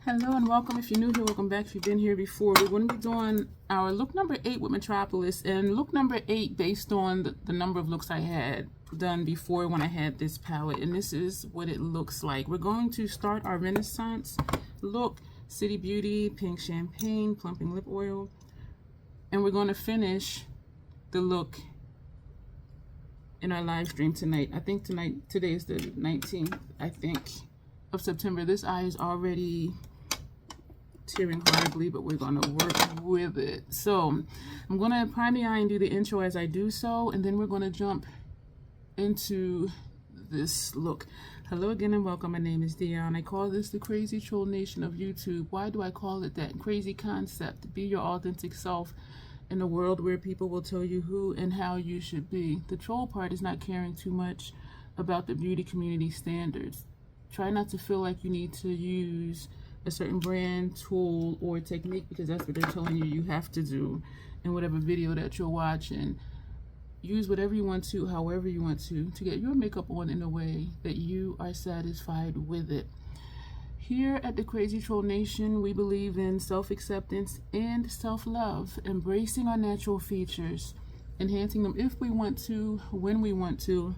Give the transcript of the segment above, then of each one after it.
Hello and welcome. If you're new here, welcome back. If you've been here before, we're going to be doing our look number 8 with Metropolis, and look number 8 based on the number of looks I had done before when I had this palette, and this is what it looks like. We're going to start our Renaissance look, City Beauty, Pink Champagne, Plumping Lip Oil, and we're going to finish the look in our live stream tonight. I think today is the 19th, I think, of September. This eye is already tearing horribly, but we're going to work with it. So I'm going to prime the eye and do the intro as I do so, and then we're going to jump into this look. Hello again and welcome. My name is Dion. I call this the crazy troll nation of YouTube. Why do I call it that? Crazy concept. Be your authentic self in a world where people will tell you who and how you should be. The troll part is not caring too much about the beauty community standards. Try not to feel like you need to use a certain brand, tool, or technique because that's what they're telling you have to do in whatever video that you're watching. Use whatever you want to, however you want to get your makeup on in a way that you are satisfied with it. Here at the Crazy Troll Nation, we believe in self-acceptance and self-love, embracing our natural features, enhancing them if we want to, when we want to,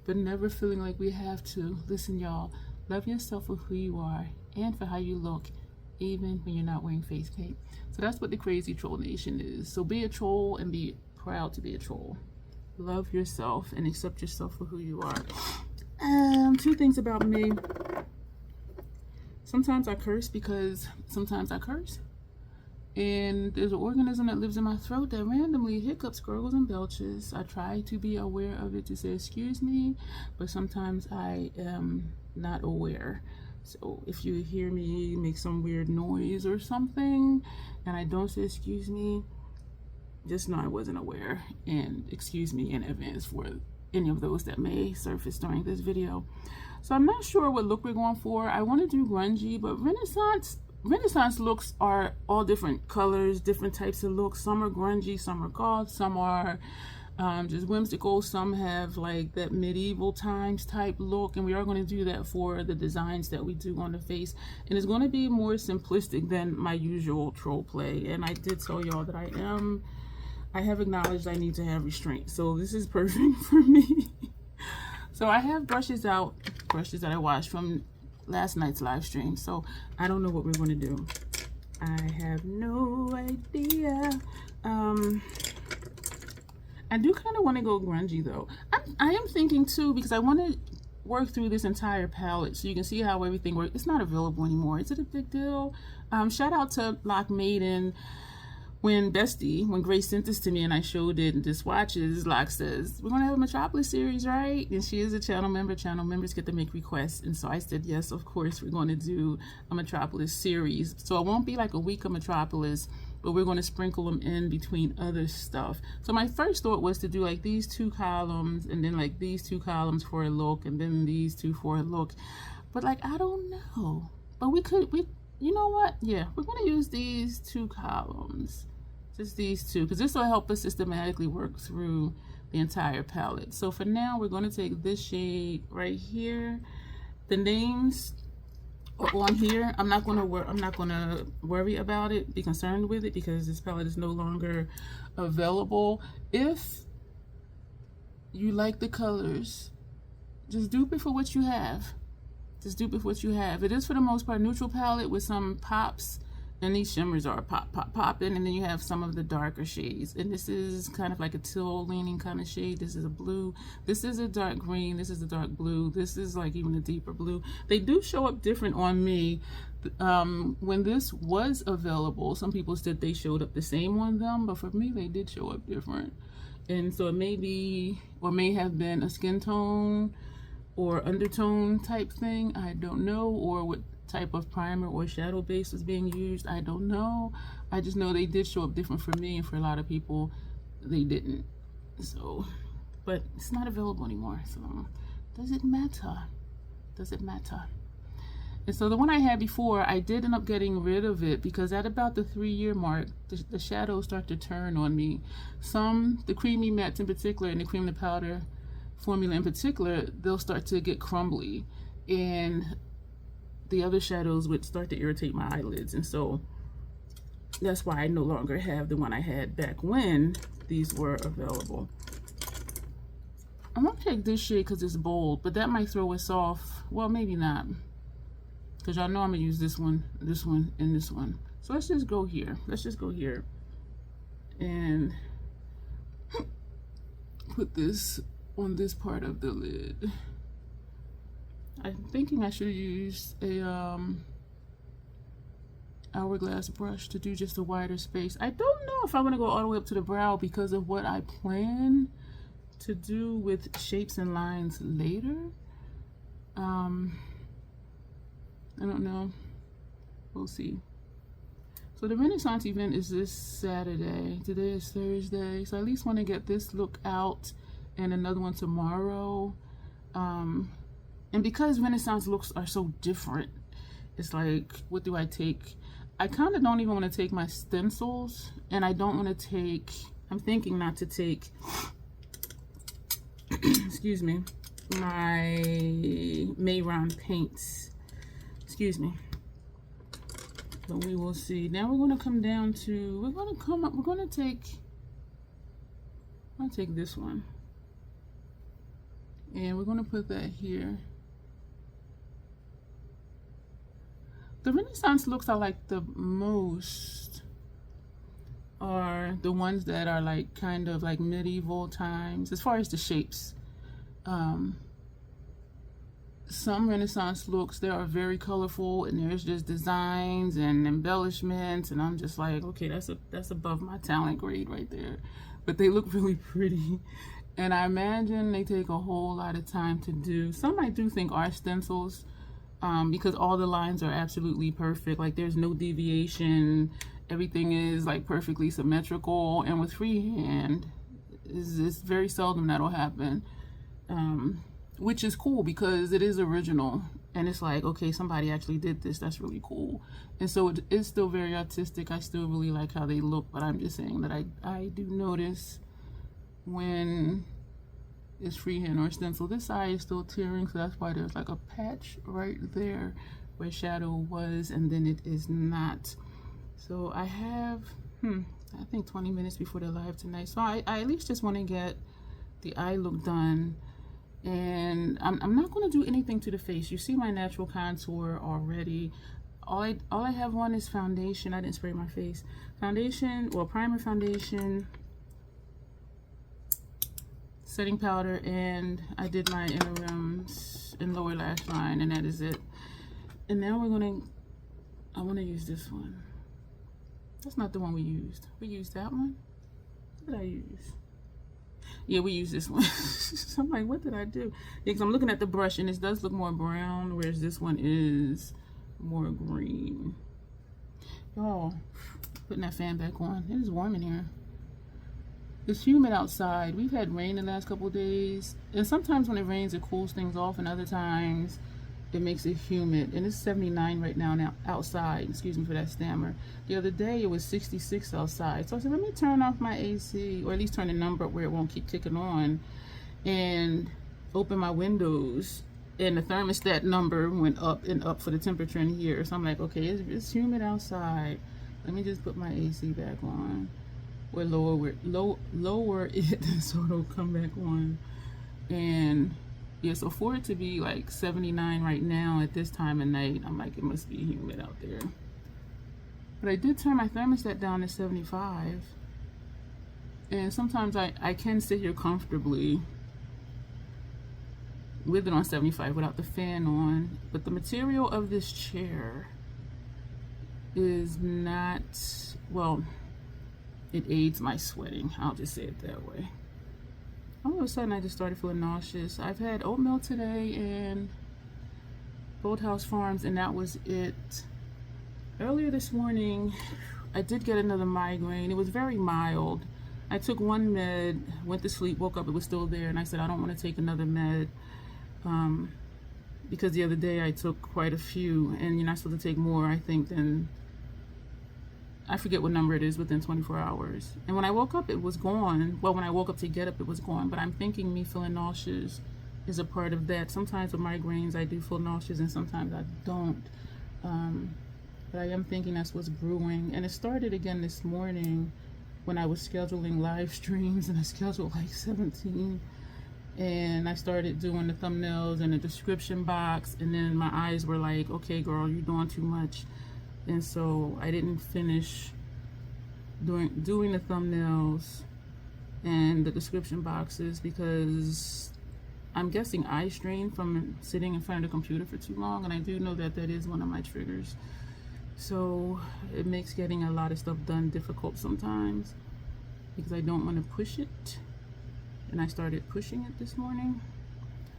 but never feeling like we have to. Listen, y'all, love yourself for who you are and for how you look, even when you're not wearing face paint. So that's what the Crazy Troll Nation is. So be a troll and be proud to be a troll. Love yourself and accept yourself for who you are. Two things about me. Sometimes I curse because sometimes I curse. And there's an organism that lives in my throat that randomly hiccups, gurgles, and belches. I try to be aware of it to say excuse me, but sometimes I am not aware. So if you hear me make some weird noise or something and I don't say excuse me, just know I wasn't aware, and excuse me in advance for any of those that may surface during this video. So I'm not sure what look we're going for. I want to do grungy, but Renaissance looks are all different colors, different types of looks. Some are grungy, some are goth, some are just whimsical, some have like that medieval times type look, and we are going to do that for the designs that we do on the face, and it's going to be more simplistic than my usual troll play. And I did tell y'all that I have acknowledged I need to have restraint, so this is perfect for me. So I have brushes that I washed from last night's live stream, so I don't know what we're going to do. I have no idea. I do kind of want to go grungy though. I am thinking too, because I want to work through this entire palette so you can see how everything works. It's not available anymore. Is it a big deal? Shout out to Lock Maiden. When Grace sent this to me and I showed it and the swatches, Locke says, we're going to have a Metropolis series, right? And she is a channel member. Channel members get to make requests. And so I said, yes, of course, we're going to do a Metropolis series. So it won't be like a week of Metropolis, but we're going to sprinkle them in between other stuff. So my first thought was to do like these 2 columns and then like these 2 columns for a look and then these 2 for a look. But like, I don't know. But you know what? Yeah, we're going to use these 2 columns. Just these 2, because this will help us systematically work through the entire palette. So for now, we're going to take this shade right here. The names are on here. I'm not going to worry about it, be concerned with it, because this palette is no longer available. If you like the colors, just dupe it for what you have. Just dupe it for what you have. It is for the most part neutral palette with some pops. And these shimmers are popping, and then you have some of the darker shades. And this is kind of like a teal leaning kind of shade. This is a blue. This is a dark green. This is a dark blue. This is like even a deeper blue. They do show up different on me. When this was available, some people said they showed up the same on them, but for me, they did show up different. And so it may be, or may have been a skin tone or undertone type thing. I don't know, or what type of primer or shadow base was being used. I don't know. I just know they did show up different for me, and for a lot of people they didn't. So, but it's not available anymore, so does it matter? Does it matter? And so the one I had before, I did end up getting rid of it because at about the 3-year mark, the shadows start to turn on me. The creamy mattes in particular, and the cream to powder formula in particular, they'll start to get crumbly, and the other shadows would start to irritate my eyelids, and so that's why I no longer have the one I had back when these were available. I'm gonna take this shade because it's bold, but that might throw us off. Well, maybe not, because y'all know I'm gonna use this one, and this one. So let's just go here. Let's just go here and put this on this part of the lid. I'm thinking I should use a hourglass brush to do just a wider space. I don't know if I want to go all the way up to the brow because of what I plan to do with shapes and lines later. I don't know. We'll see. So the Renaissance event is this Saturday. Today is Thursday. So I at least want to get this look out and another one tomorrow. And because Renaissance looks are so different, it's like, what do I take? I kind of don't even want to take my stencils, and I don't want to take, I'm thinking not to take, excuse me, my Mayron paints. Excuse me. But we will see. Now we're going to come down to, we're going to take, I'll take this one. And we're going to put that here. The Renaissance looks I like the most are the ones that are like kind of like medieval times as far as the shapes. Some Renaissance looks, they are very colorful and there's just designs and embellishments, and I'm just like, okay, that's above my talent grade right there. But they look really pretty, and I imagine they take a whole lot of time to do. Some I do think are stencils, because all the lines are absolutely perfect. Like there's no deviation. Everything is like perfectly symmetrical, and with freehand, it's very seldom that'll happen. Which is cool because it is original, and it's like, okay, somebody actually did this. That's really cool. And so it is still very artistic. I still really like how they look, but I'm just saying that I do notice when it's freehand or stencil. This eye is still tearing, so that's why there's like a patch right there where shadow was, and then it is not. So I have, I think 20 minutes before the live tonight. So I at least just want to get the eye look done. And I'm not going to do anything to the face. You see my natural contour already. All I have on is foundation. I didn't spray my face. Foundation, well, primer, foundation, setting powder, and I did my interims and lower lash line, and that is it. And now I want to use this one. That's not the one we used. We used that one. What did I use? Yeah, we use this one. So I'm like, what did I do? Yeah, because I'm looking at the brush and it does look more brown, whereas this one is more green. Oh, putting that fan back on. It is warm in here. It's humid outside. We've had rain the last couple of days, and sometimes when it rains it cools things off, and other times it makes it humid. And it's 79 right now outside. Excuse me for that stammer. The other day it was 66 outside. So I said, let me turn off my AC, or at least turn the number up where it won't keep kicking on, and open my windows. And the thermostat number went up and up for the temperature in here. So I'm like, okay, it's humid outside. Let me just put my AC back on. Or lower it so it'll come back on. And yeah, so for it to be like 79 right now at this time of night, I'm like, it must be humid out there. But I did turn my thermostat down to 75. And sometimes I can sit here comfortably with it on 75 without the fan on. But the material of this chair is not, well, it aids my sweating. I'll just say it that way. All of a sudden I just started feeling nauseous. I've had oatmeal today and Boathouse Farms, and that was it. Earlier this morning I did get another migraine. It was very mild. I took one med, went to sleep, woke up, it was still there, and I said I don't want to take another med, because the other day I took quite a few, and you're not supposed to take more, I think, than, I forget what number it is, within 24 hours. And when I woke up, it was gone. Well, when I woke up to get up, it was gone. But I'm thinking me feeling nauseous is a part of that. Sometimes with migraines I do feel nauseous and sometimes I don't. But I am thinking that's what's brewing. And it started again this morning when I was scheduling live streams, and I scheduled like 17. And I started doing the thumbnails and the description box, and then my eyes were like, okay girl, you're doing too much. And so I didn't finish doing the thumbnails and the description boxes because I'm guessing eye strain from sitting in front of the computer for too long, and I do know that that is one of my triggers. So it makes getting a lot of stuff done difficult sometimes because I don't want to push it. And I started pushing it this morning.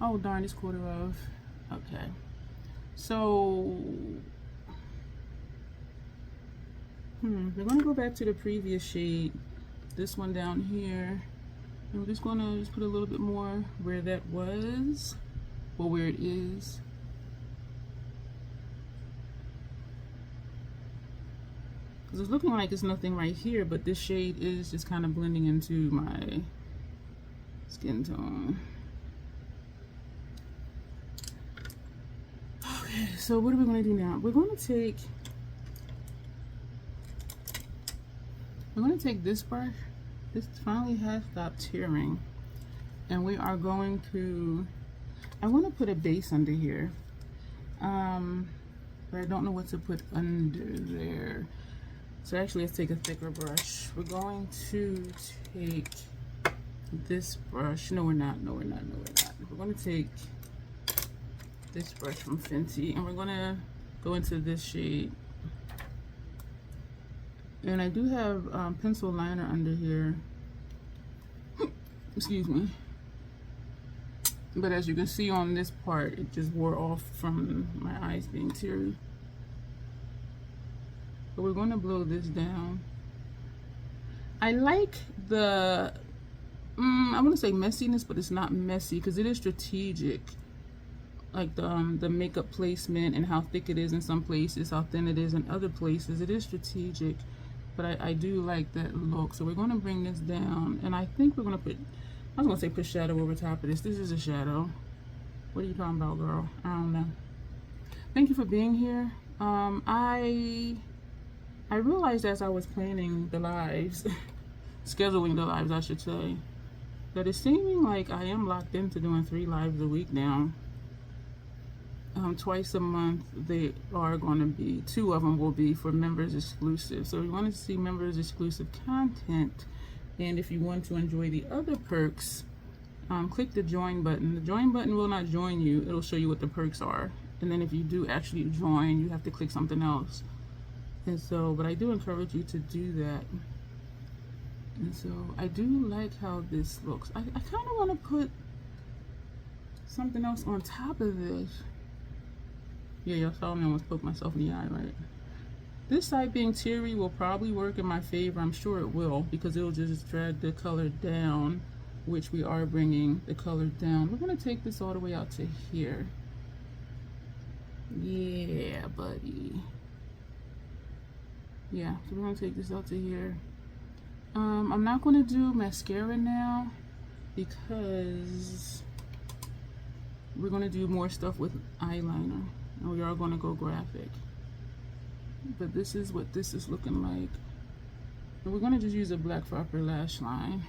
Oh darn, it's 1:15. Okay. So we're gonna go back to the previous shade, this one down here. And we're just gonna put a little bit more where that was, or where it is. Because it's looking like it's nothing right here, but this shade is just kind of blending into my skin tone. Okay, so what are we going to do now? We're going to take this brush. This finally has stopped tearing, and we are going to, I want to put a base under here, but I don't know what to put under there. So actually, let's take a thicker brush. We're going to take this brush. No, we're not. No, we're not. No, we're not. We're going to take this brush from Fenty, and we're going to go into this shade. And I do have pencil liner under here. Excuse me. But as you can see on this part, it just wore off from my eyes being teary. But we're going to blow this down. I like the, I want to say messiness, but it's not messy because it is strategic. Like the makeup placement and how thick it is in some places, how thin it is in other places. It is strategic, but I do like that look. So we're going to bring this down, and I think we're going to put, I was going to say put shadow over top of this. This is a shadow. What are you talking about, girl? I don't know. Thank you for being here. I realized as I was planning the lives, scheduling the lives I should say, that it's seeming like I am locked into doing 3 lives a week now. Twice a month they are going to be, 2 of them will be for members exclusive. So if you want to see members exclusive content, and if you want to enjoy the other perks, click the join button. The join button will not join you, it'll show you what the perks are. And then if you do actually join, you have to click something else. And so, but I do encourage you to do that. And so I do like how this looks. I kind of want to put something else on top of this. Yeah, y'all saw me almost poke myself in the eye, right? This side being teary will probably work in my favor. I'm sure it will, because it'll just drag the color down, which we are bringing the color down. We're going to take this all the way out to here. Yeah, buddy. Yeah, so we're going to take this out to here. I'm not going to do mascara now because we're going to do more stuff with eyeliner, and we are going to go graphic. But this is what this is looking like. And we're going to just use a black for upper lash line.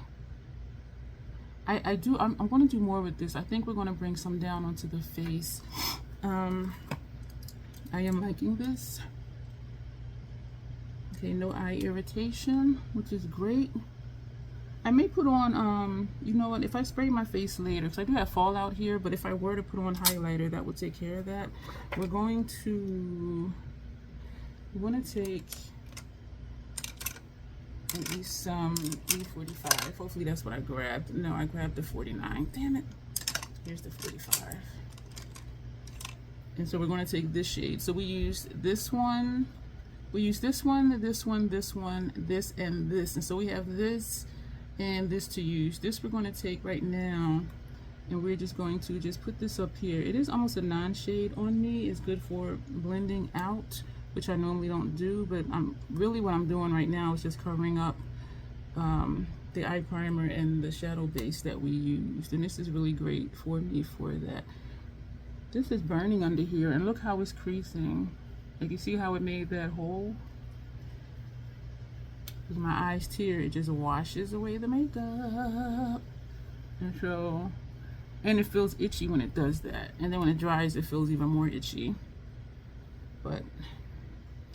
I'm going to do more with this. I think we're going to bring some down onto the face. I am liking this. Okay, no eye irritation, which is great. I may put on, you know what, if I spray my face later, because I do have fallout here, but if I were to put on highlighter, that would take care of that. We're going to take at least some E45. Hopefully that's what I grabbed. No, I grabbed the 49. Damn it. Here's the 45. And so we're going to take this shade. So we used this one. We use this one, this one, this one, this, and this. And so we have this and this to use. This we're going to take right now, and we're just going to just put this up here. It is almost a non-shade on me. It's good for blending out, which I normally don't do, but what I'm doing right now is just covering up the eye primer and the shadow base that we used, and this is really great for me for that. This is burning under here, and look how it's creasing. Like, you see how it made that hole? With my eyes tear, it just washes away the makeup. And so, and it feels itchy when it does that. And then when it dries, it feels even more itchy. But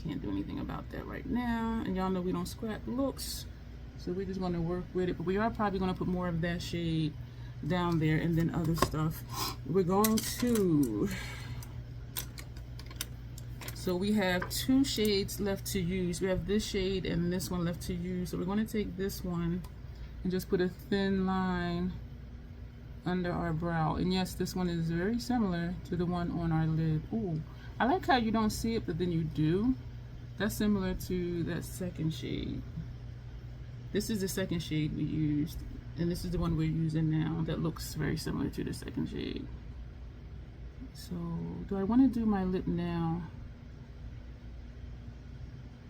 can't do anything about that right now. And y'all know we don't scrap looks, so we're just going to work with it. But we are probably going to put more of that shade down there, and then other stuff. We're going to, so we have 2 shades left to use. We have this shade and this one left to use. So we're going to take this one and just put a thin line under our brow. And yes, this one is very similar to the one on our lid. Ooh, I like how you don't see it, but then you do. That's similar to that second shade. This is the second shade we used, and this is the one we're using now that looks very similar to the second shade. So, do I want to do my lip now?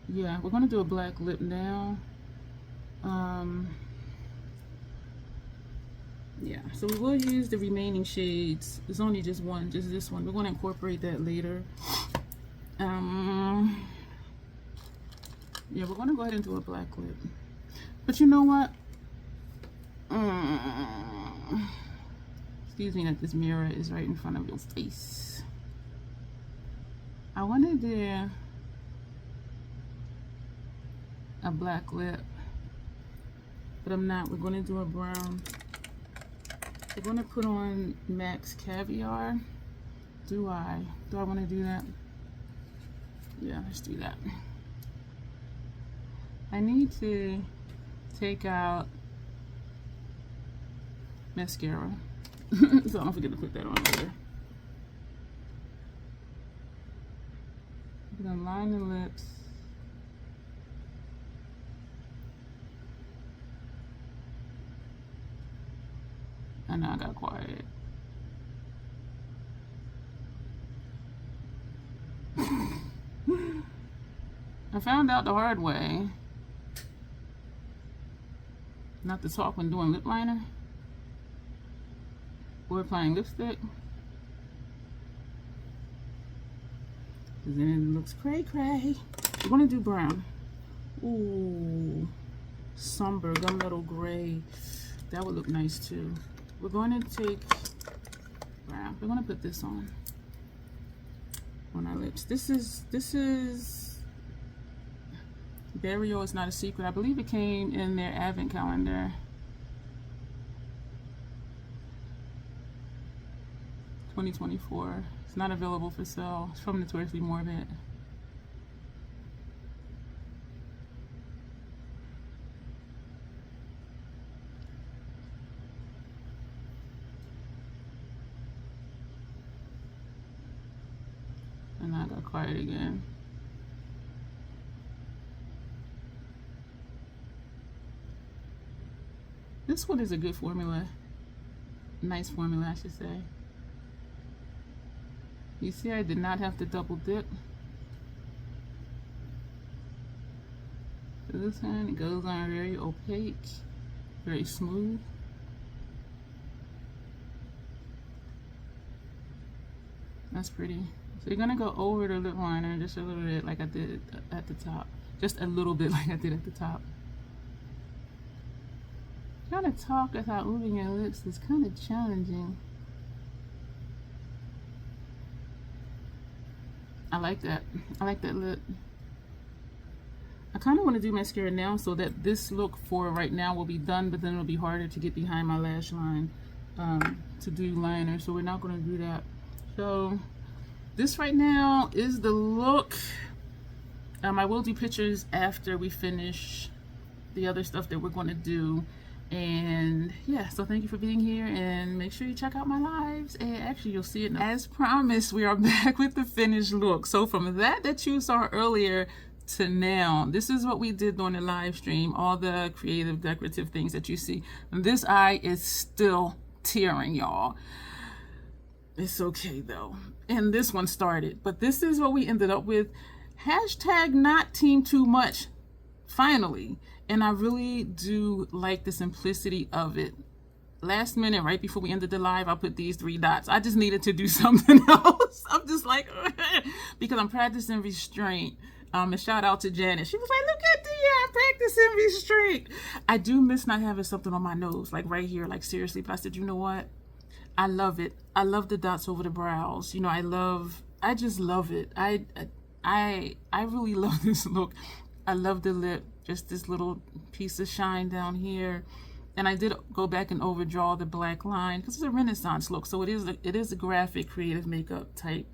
Yeah, we're going to do a black lip now. Yeah, so we will use the remaining shades. There's only just one, just this one. We're going to incorporate that later. Yeah, we're going to go ahead and do a black lip. But you know what? Excuse me that this mirror is right in front of your face. I want to do a black lip, but I'm not. We're going to do a brown. We're going to put on Max Caviar. Do I want to do that? Yeah, let's do that. I need to take out mascara. So don't forget to put that on later. I'm gonna line the lips. I know I got quiet. I found out the hard way not to talk when doing lip liner or applying lipstick, because then it looks cray cray. We're gonna do brown. Ooh, somber gunmetal gray. That would look nice too. We're going to take brown. We're going to put this on our lips. This is Burial Is Not a Secret. I believe it came in their advent calendar. 2024. It's not available for sale. It's from Notoriously Morbid. And I got quiet again. This one is a good formula. Nice formula, I should say. You see, I did not have to double dip. So this one, it goes on very opaque, very smooth. That's pretty. So you're gonna go over the lip liner just a little bit like I did at the top. Just a little bit like I did at the top. Trying to talk without moving your lips is kind of challenging. I like that. I like that lip. I kind of want to do mascara now so that this look for right now will be done, but then it'll be harder to get behind my lash line to do liner. So we're not going to do that. So this right now is the look. I will do pictures after we finish the other stuff that we're going to do. And yeah, so thank you for being here, and make sure you check out my lives, and actually you'll see it now. As promised, we are back with the finished look. So from that you saw earlier to now, this is what we did on the live stream, all the creative decorative things that you see. And this eye is still tearing, y'all. It's okay though. And this one started, but this is what we ended up with. Hashtag not team too much finally. And I really do like the simplicity of it. Last minute, right before we ended the live, I put these 3 dots. I just needed to do something else. I'm just like, because I'm practicing restraint. And shout out to Janet. She was like, look at Dion practicing restraint. I do miss not having something on my nose, like right here, like seriously. But I said, you know what? I love it. I love the dots over the brows. You know, I just love it. I really love this look. I love the lip, just this little piece of shine down here. And I did go back and overdraw the black line because it's a Renaissance look. So it is a graphic creative makeup type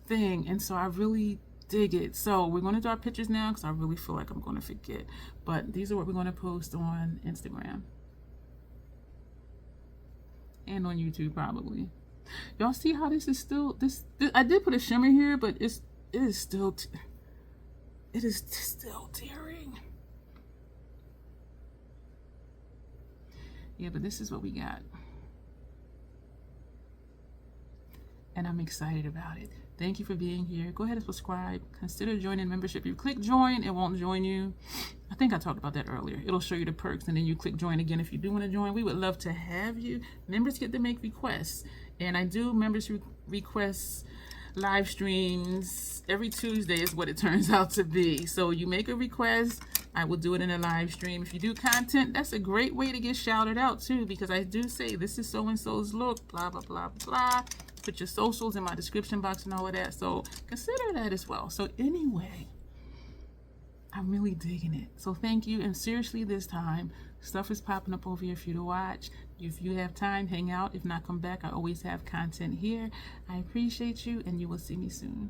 thing. And so I really dig it. So we're going to do our pictures now because I really feel like I'm going to forget. But these are what we're going to post on Instagram. And on YouTube probably. Y'all see how this is still, this I did put a shimmer here, but it is still tearing. Yeah, but this is what we got. And I'm excited about it. Thank you for being here. Go ahead and subscribe. Consider joining membership. You click join, it won't join you. I think I talked about that earlier. It'll show you the perks and then you click join again if you do want to join. We would love to have you. Members get to make requests. And I do members requests live streams every Tuesday is what it turns out to be. So you make a request, I will do it in a live stream. If you do content, that's a great way to get shouted out too, because I do say this is so-and-so's look, blah, blah, blah, blah. Put your socials in my description box and all of that. So consider that as well. So anyway, I'm really digging it. So thank you. And seriously, this time, stuff is popping up over here for you to watch. If you have time, hang out. If not, come back. I always have content here. I appreciate you, and you will see me soon.